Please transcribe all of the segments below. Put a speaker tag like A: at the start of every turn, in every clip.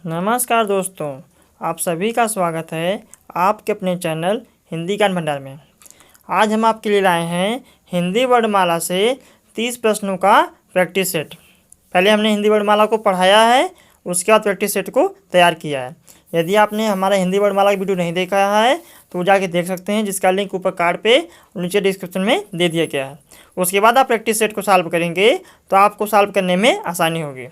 A: नमस्कार दोस्तों, आप सभी का स्वागत है आपके अपने चैनल हिंदी ज्ञान भंडार में। आज हम आपके लिए लाए हैं हिंदी वर्णमाला से 30 प्रश्नों का प्रैक्टिस सेट। पहले हमने हिंदी वर्णमाला को पढ़ाया है, उसके बाद प्रैक्टिस सेट को तैयार किया है। यदि आपने हमारा हिंदी वर्णमाला की वीडियो नहीं देखा है तो जाके देख सकते हैं, जिसका लिंक ऊपर कार्ड पे नीचे डिस्क्रिप्शन में दे दिया गया है। उसके बाद आप प्रैक्टिस सेट को सॉल्व करेंगे तो आपको सॉल्व करने में आसानी होगी।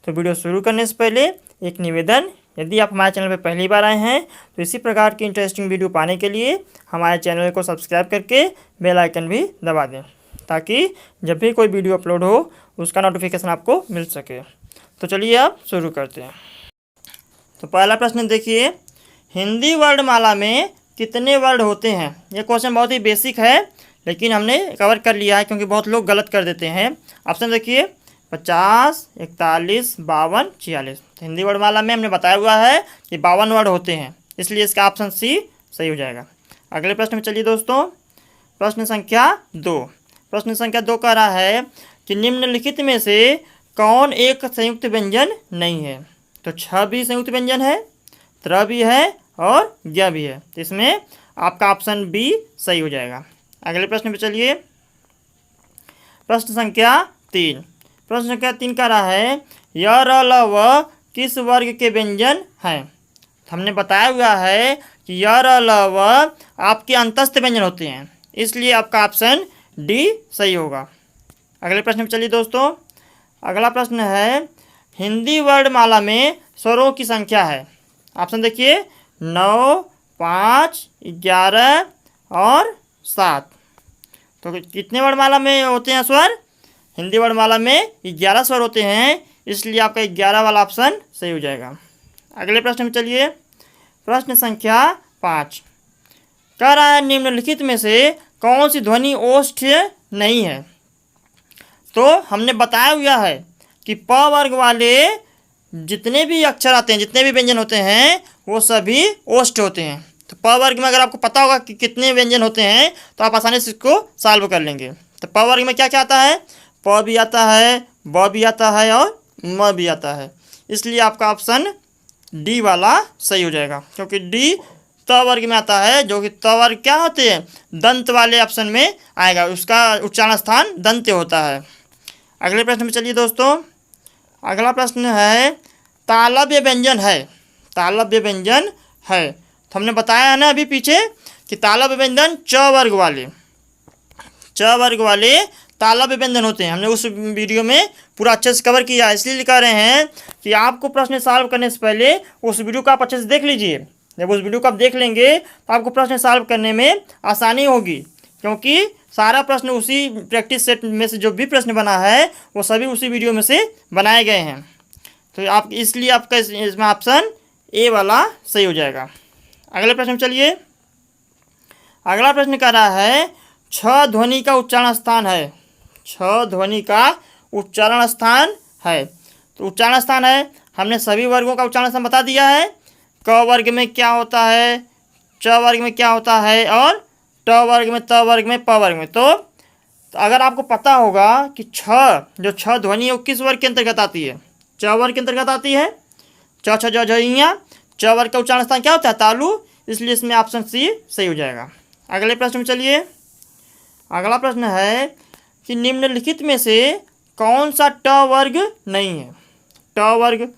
A: तो वीडियो शुरू करने से पहले एक निवेदन, यदि आप हमारे चैनल पर पहली बार आए हैं तो इसी प्रकार की इंटरेस्टिंग वीडियो पाने के लिए हमारे चैनल को सब्सक्राइब करके बेल आइकन भी दबा दें, ताकि जब भी कोई वीडियो अपलोड हो उसका नोटिफिकेशन आपको मिल सके। तो चलिए आप शुरू करते हैं। तो पहला प्रश्न देखिए, हिंदी वर्णमाला में कितने वर्ण होते हैं? ये क्वेश्चन बहुत ही बेसिक है, लेकिन हमने कवर कर लिया है क्योंकि बहुत लोग गलत कर देते हैं। ऑप्शन देखिए, 50, 41, 52, 46। हिंदी वर्णमाला में हमने बताया हुआ है कि 52 वर्ड होते हैं, इसलिए इसका ऑप्शन सी सही हो जाएगा। अगले प्रश्न में चलिए दोस्तों, प्रश्न संख्या 2। प्रश्न संख्या 2 कह रहा है कि निम्नलिखित में से कौन एक संयुक्त व्यंजन नहीं है? तो छ भी संयुक्त व्यंजन है, त्र भी है और ज्ञ भी है। तो इसमें आपका ऑप्शन बी सही हो जाएगा। अगले प्रश्न पे चलिए, प्रश्न संख्या 3। प्रश्न संख्या 3 कह रहा है य र ल व किस वर्ग के व्यंजन हैं? हमने बताया हुआ है कि य र ल व आपके अंतस्थ व्यंजन होते हैं, इसलिए आपका ऑप्शन डी सही होगा। अगले प्रश्न पे चलिए दोस्तों, अगला प्रश्न है हिंदी वर्णमाला में स्वरों की संख्या है। ऑप्शन देखिए, 9, 5, 11 और 7। तो कितने वर्णमाला में होते हैं स्वर? हिंदी वर्णमाला में 11 स्वर होते हैं, इसलिए आपका 11 वाला ऑप्शन सही हो जाएगा। अगले प्रश्न में चलिए, प्रश्न संख्या 5 कह रहा है निम्नलिखित में से कौन सी ध्वनि ओष्ठ नहीं है? तो हमने बताया हुआ है कि प वर्ग वाले जितने भी अक्षर आते हैं, जितने भी व्यंजन होते हैं, वो सभी ओष्ठ होते हैं। तो प वर्ग में अगर आपको पता होगा कि कितने व्यंजन होते हैं तो आप आसानी से इसको सॉल्व कर लेंगे। तो प वर्ग में क्या क्या आता है? प भी आता है, ब भी आता है और म भी आता है, इसलिए आपका ऑप्शन डी वाला सही हो जाएगा, क्योंकि डी त वर्ग में आता है, जो कि त वर्ग क्या होते हैं? दंत वाले ऑप्शन में आएगा, उसका उच्चारण स्थान दंत्य होता है। अगले प्रश्न में चलिए दोस्तों, अगला प्रश्न है तालव्य व्यंजन है। तालव्य व्यंजन है, तो हमने बताया है ना अभी पीछे कि तालव्य व्यंजन च वर्ग वाले तालव्य व्यंजन होते हैं। हमने उस वीडियो में पूरा अच्छे से कवर किया है, इसलिए लिखा रहे हैं कि आपको प्रश्न सॉल्व करने से पहले उस वीडियो को आप अच्छे से देख लीजिए। जब उस वीडियो को आप देख लेंगे तो आपको प्रश्न सॉल्व करने में आसानी होगी, क्योंकि सारा प्रश्न उसी प्रैक्टिस सेट में से जो भी प्रश्न बना है वो सभी उसी वीडियो में से बनाए गए हैं। तो आप इसलिए आपका इसमें ऑप्शन ए वाला सही हो जाएगा। अगले प्रश्न में चलिए, अगला प्रश्न कह रहा है छ ध्वनि का उच्चारण स्थान है। छ ध्वनि का उच्चारण स्थान है, तो उच्चारण स्थान है, हमने सभी वर्गों का उच्चारण स्थान बता दिया है। क वर्ग में क्या होता है, च वर्ग में क्या होता है, और ट वर्ग में, त वर्ग में, प वर्ग में। तो अगर आपको पता होगा कि जो छ ध्वनि है वो किस वर्ग के अंतर्गत आती है? च वर्ग के अंतर्गत आती है। च छ ज झ ञ, च वर्ग का उच्चारण स्थान क्या होता है? तालु, इसलिए इसमें ऑप्शन सी सही हो जाएगा। अगले प्रश्न में चलिए, अगला प्रश्न है कि निम्नलिखित में से कौन सा ट वर्ग नहीं है? ट वर्ग,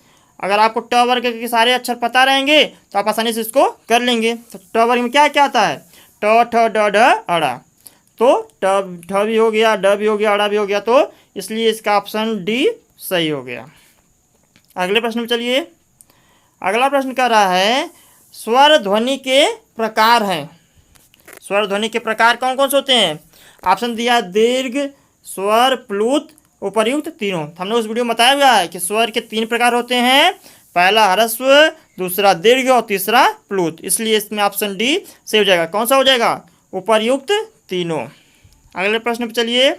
A: अगर आपको ट वर्ग के सारे अक्षर पता रहेंगे तो आप आसानी से इसको कर लेंगे। तो ट वर्ग में क्या क्या आता है? ट ठ ड ढ अड़ा। तो ठ भी हो गया, ड भी हो गया, अड़ा भी हो गया, तो इसलिए इसका ऑप्शन डी सही हो गया। अगले प्रश्न में चलिए, अगला प्रश्न कह रहा है स्वर ध्वनि के प्रकार हैं। स्वर ध्वनि के प्रकार कौन कौन से होते हैं? ऑप्शन दिया दीर्घ, स्वर, प्लुत, उपर्युक्त तीनों। हमने उस वीडियो में बताया हुआ है कि स्वर के 3 प्रकार होते हैं, पहला ह्रस्व, दूसरा दीर्घ और तीसरा प्लुत, इसलिए इसमें ऑप्शन डी सही हो जाएगा। कौन सा हो जाएगा? उपर्युक्त तीनों। अगले प्रश्न पर चलिए,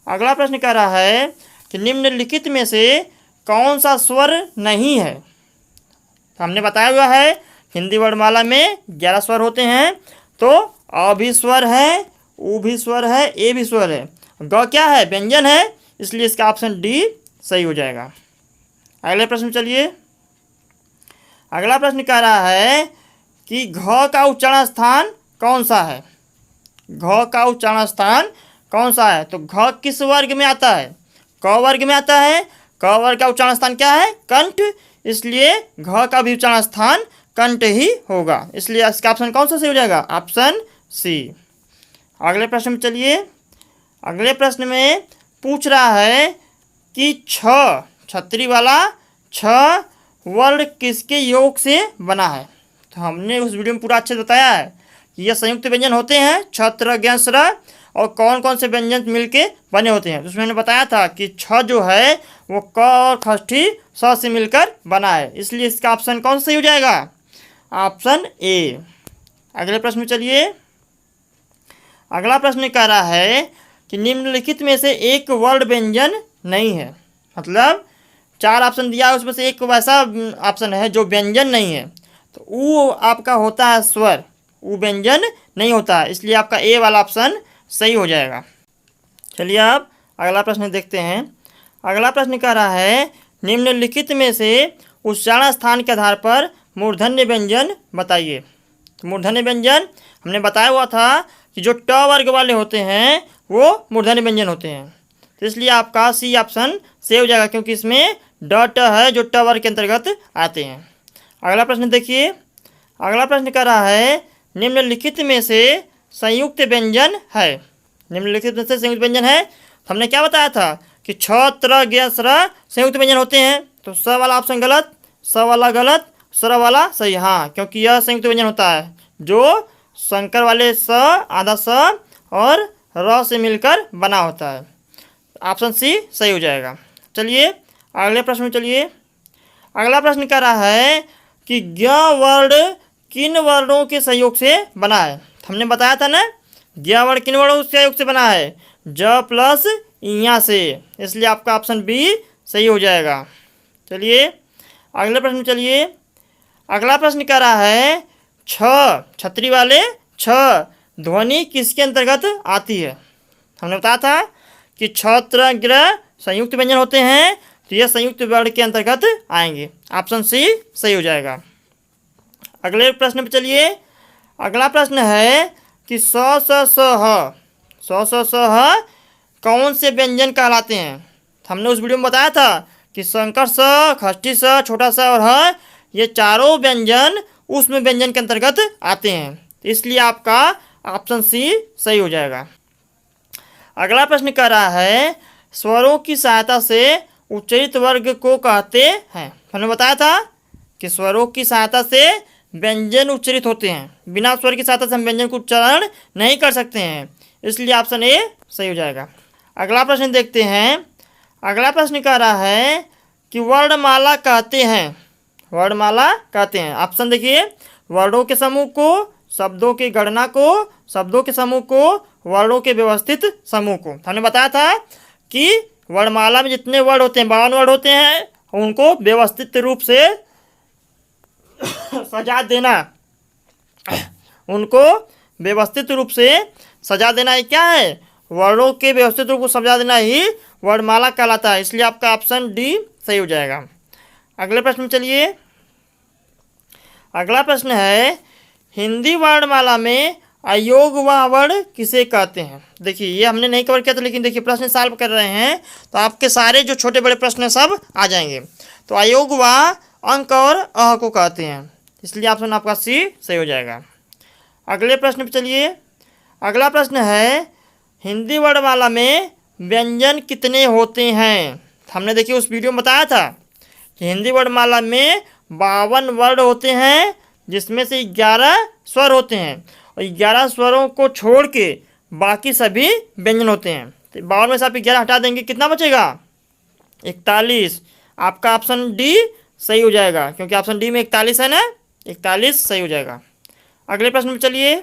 A: अगला प्रश्न कह रहा है कि निम्नलिखित में से कौन सा स्वर नहीं है? हमने बताया हुआ है हिंदी वर्णमाला में 11 स्वर होते हैं, तो अ भी स्वर है, उ भी स्वर है, ए भी स्वर है, ग क्या है? व्यंजन है, इसलिए इसका ऑप्शन डी सही हो जाएगा। अगले प्रश्न चलिए, अगला प्रश्न कह रहा है कि घ का उच्चारण स्थान कौन सा है। घ का उच्चारण स्थान कौन सा है। तो घ किस वर्ग में आता है, क वर्ग में आता है। क वर्ग का उच्चारण स्थान क्या है, कंठ, इसलिए घ का भी उच्चारण स्थान कंठ ही होगा, इसलिए इसका ऑप्शन कौन सा सही हो जाएगा, ऑप्शन सी। अगले प्रश्न में चलिए। अगले प्रश्न में पूछ रहा है कि छतरी वाला छ वर्ण किसके योग से बना है। तो हमने उस वीडियो में पूरा अच्छे से बताया है कि यह संयुक्त व्यंजन होते हैं, छत्र ज्ञ स्र, और कौन कौन से व्यंजन मिलके बने होते हैं। तो उसमें मैंने बताया था कि छ जो है वो क और खष्ठी स से मिलकर बना है, इसलिए इसका ऑप्शन कौन सा सही हो जाएगा, ऑप्शन ए। अगले प्रश्न में चलिए। अगला प्रश्न कह रहा है कि निम्नलिखित में से एक वर्ण व्यंजन नहीं है। मतलब 4 ऑप्शन दिया है, उसमें से एक वैसा ऑप्शन है जो व्यंजन नहीं है। तो ऊ आपका होता है स्वर, ऊ व्यंजन नहीं होता है, इसलिए आपका ए वाला ऑप्शन सही हो जाएगा। चलिए अब अगला प्रश्न देखते हैं। अगला प्रश्न कह रहा है निम्नलिखित में से उच्चारण स्थान के आधार पर मूर्धन्य व्यंजन बताइए। तो मूर्धन्य व्यंजन हमने बताया हुआ था कि जो ट वर्ग वाले होते हैं वो मूर्धन्य व्यंजन होते हैं, तो इसलिए आपका सी ऑप्शन सही हो जाएगा, क्योंकि इसमें ड ट है जो ट वर्ग के अंतर्गत आते हैं। अगला प्रश्न देखिए। अगला प्रश्न कर रहा है निम्नलिखित में से संयुक्त व्यंजन है। निम्नलिखित में से संयुक्त व्यंजन है, हमने क्या बताया था कि छ त्र ज्ञ स्र संयुक्त व्यंजन होते हैं। तो स वाला ऑप्शन गलत, स वाला गलत, स्र वाला सही। हाँ, क्योंकि यह संयुक्त व्यंजन होता है जो शंकर वाले स, आधा स और र से मिलकर बना होता है। ऑप्शन सी सही हो जाएगा। चलिए अगले प्रश्न में चलिए। अगला प्रश्न कर रहा है कि ज्ञ वर्ण किन वर्णों के सहयोग से बना है। हमने बताया था ना, ज्ञ वर्ण किन वर्णों के सहयोग से बना है, ज प्लस इया से, इसलिए आपका ऑप्शन बी सही हो जाएगा। चलिए अगले प्रश्न में चलिए। अगला प्रश्न कर रहा है छतरी वाले छ ध्वनि किसके अंतर्गत आती है। हमने बताया था कि छत्र ग्रह संयुक्त व्यंजन होते हैं, तो यह संयुक्त वर्ण के अंतर्गत आएंगे, ऑप्शन सी सही हो जाएगा। अगले प्रश्न पे चलिए। अगला प्रश्न है कि स स ह कौन से व्यंजन कहलाते हैं। हमने उस वीडियो में बताया था कि शंकर स, खष्ठी स, छोटा सा और ह, ये चारों व्यंजन उसमें व्यंजन के अंतर्गत आते हैं, इसलिए आपका ऑप्शन सी सही हो जाएगा। अगला प्रश्न कह रहा है स्वरों की सहायता से उच्चरित वर्ग को कहते हैं। हमने बताया था कि स्वरों की सहायता से व्यंजन उच्चरित होते हैं, बिना स्वर की सहायता से हम व्यंजन को उच्चारण नहीं कर सकते हैं, इसलिए ऑप्शन ए सही हो जाएगा। अगला प्रश्न देखते हैं। अगला प्रश्न कह रहा है कि वर्णमाला कहते हैं। वर्णमाला कहते हैं, ऑप्शन देखिए, वर्णों के समूह को, शब्दों की गणना को, शब्दों के समूह को, वर्णों के व्यवस्थित समूह को। हमने बताया था कि वर्णमाला में जितने वर्ड होते हैं 52 वर्ड होते हैं, उनको व्यवस्थित रूप से सजा देना, उनको व्यवस्थित रूप से सजा देना ही क्या है, वर्णों के व्यवस्थित रूप को सजा देना ही वर्णमाला कहलाता है, इसलिए आपका ऑप्शन डी सही हो जाएगा। अगले प्रश्न में चलिए। अगला प्रश्न है हिंदी वर्णमाला में अयोगवाह वर्ण किसे कहते हैं। देखिए ये हमने नहीं कवर किया था, लेकिन देखिए प्रश्न सॉल्व कर रहे हैं तो आपके सारे जो छोटे बड़े प्रश्न सब आ जाएंगे। तो अयोगवाह अंक और अह को कहते हैं, इसलिए ऑप्शन आपका सी सही हो जाएगा। अगले प्रश्न पे चलिए। अगला प्रश्न है हिंदी वर्णमाला में व्यंजन कितने होते हैं। हमने देखिए उस वीडियो में बताया था कि हिंदी वर्णमाला में 52 वर्ण होते हैं, जिसमें से 11 स्वर होते हैं, और 11 स्वरों को छोड़ के बाकी सभी व्यंजन होते हैं। तो 52 में से आप 11 हटा देंगे, कितना बचेगा, 41। आपका ऑप्शन डी सही हो जाएगा, क्योंकि ऑप्शन डी में 41 है ना, 41 सही हो जाएगा। अगले प्रश्न में चलिए।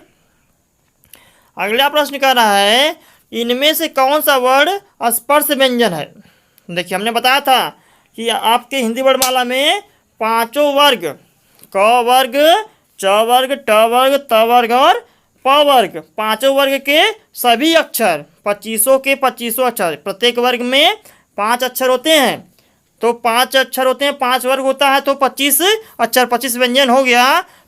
A: अगला प्रश्न कह रहा है इनमें से कौन सा वर्ण स्पर्श व्यंजन है। देखिए हमने बताया था कि आपके हिंदी वर्णमाला में 5 वर्ग, क वर्ग, च वर्ग, ट वर्ग, त वर्ग और प वर्ग, 5 वर्ग के सभी अक्षर 25 के 25 अक्षर, प्रत्येक वर्ग में 5 अक्षर होते हैं। तो 5 अक्षर होते हैं, 5 वर्ग होता है, तो 25 अक्षर, 25 व्यंजन हो गया।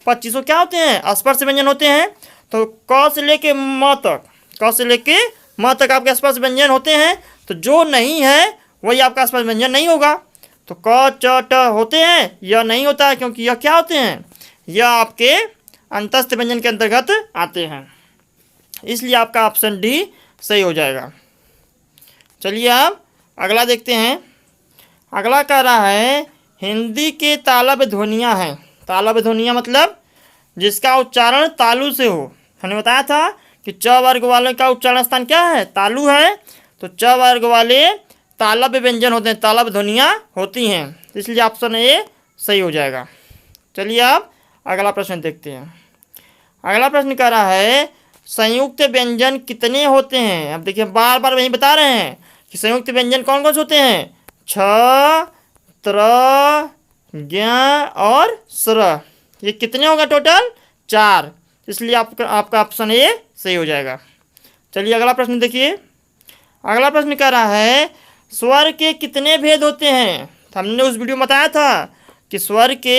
A: 25 क्या होते हैं? स्पर्श व्यंजन होते हैं। तो क से लेके म तक, क से लेके म तक आपके स्पर्श व्यंजन होते हैं। तो जो नहीं है वही आपका स्पर्श व्यंजन नहीं होगा। तो क च ट होते हैं, यह नहीं होता है, क्योंकि यह क्या होते हैं? यह आपके अंतस्थ व्यंजन के अंतर्गत आते हैं, इसलिए आपका ऑप्शन डी सही हो जाएगा। चलिए अब अगला देखते हैं। अगला कह रहा है हिंदी के तालब ध्वनियाँ हैं। तालब ध्वनियाँ मतलब जिसका उच्चारण तालु से हो। हमने बताया था कि च वर्ग वाले का उच्चारण स्थान क्या है? तालु है। तो च वर्ग वाले तालब व्यंजन होते हैं, तालब ध्वनियाँ होती हैं, इसलिए ऑप्शन ए सही हो जाएगा। चलिए अब अगला प्रश्न देखते हैं। अगला प्रश्न कह रहा है संयुक्त व्यंजन कितने होते हैं? अब देखिए बार बार वही बता रहे हैं कि संयुक्त व्यंजन कौन कौन से होते हैं? छ, त्र, ज्ञ और स्र। ये कितने होगा टोटल? 4, इसलिए आपका ऑप्शन ए सही हो जाएगा। चलिए अगला प्रश्न देखिए। अगला प्रश्न कह रहा है स्वर के कितने भेद होते हैं? तो हमने उस वीडियो में बताया था कि स्वर के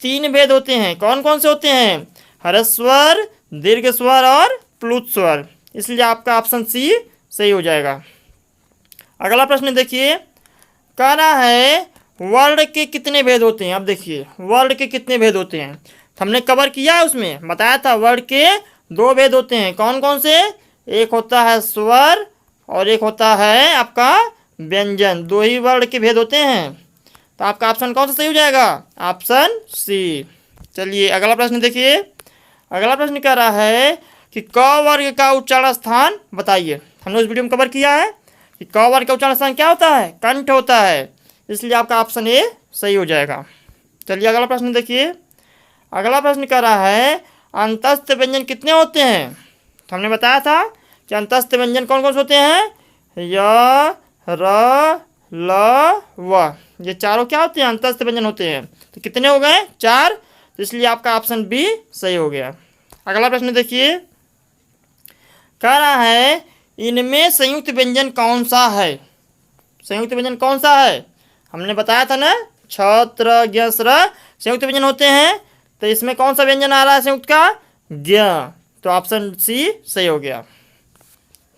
A: 3 भेद होते हैं। कौन कौन से होते हैं? ह्रस्व स्वर, दीर्घ स्वर और प्लुत स्वर, इसलिए आपका ऑप्शन सी सही हो जाएगा। अगला प्रश्न देखिए। कह रहा है वर्ण के कितने भेद होते हैं? अब देखिए वर्ण के कितने भेद होते हैं, हमने कवर किया है, उसमें बताया था वर्ण के 2 भेद होते हैं। कौन कौन से? एक होता है स्वर और एक होता है आपका व्यंजन। 2 ही वर्ण के भेद होते हैं। तो आपका ऑप्शन कौन सा सही हो जाएगा? Option C. चलिए अगला प्रश्न देखिए। अगला प्रश्न कह रहा है कि क वर्ग का उच्चारण स्थान बताइए। हमने उस वीडियो में कवर किया है कि क वर्ग का उच्चारण स्थान क्या होता है? कंठ होता है, इसलिए आपका ऑप्शन ए सही हो जाएगा। चलिए अगला प्रश्न देखिए। अगला प्रश्न कह रहा है अंतस्थ व्यंजन कितने होते हैं? तो हमने बताया था कि अंतस्थ व्यंजन कौन कौन से होते हैं? य, र, ल, व। ये चारों क्या होते हैं? अंतस्थ व्यंजन होते हैं। तो कितने हो गए? 4, तो इसलिए आपका ऑप्शन बी सही हो गया। अगला प्रश्न देखिए। कह रहा है इनमें संयुक्त व्यंजन कौन सा है? संयुक्त व्यंजन कौन सा है? हमने बताया था ना, छ, त्र, ज्ञ, स्र संयुक्त व्यंजन होते हैं। तो इसमें कौन सा व्यंजन आ रहा है संयुक्त का? ज्ञ। तो ऑप्शन सी सही हो गया।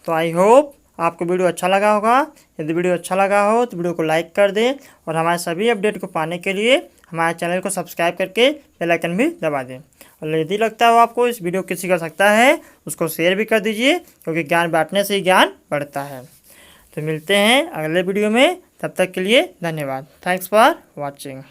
A: तो आई होप आपको वीडियो अच्छा लगा होगा। यदि वीडियो अच्छा लगा हो तो वीडियो को लाइक कर दें और हमारे सभी अपडेट को पाने के लिए हमारे चैनल को सब्सक्राइब करके बेल आइकन भी दबा दें। और यदि लगता हो आपको इस वीडियो किसी कर सकता है, उसको शेयर भी कर दीजिए, क्योंकि ज्ञान बांटने से ही ज्ञान बढ़ता है। तो मिलते हैं अगले वीडियो में, तब तक के लिए धन्यवाद। Thanks for watching.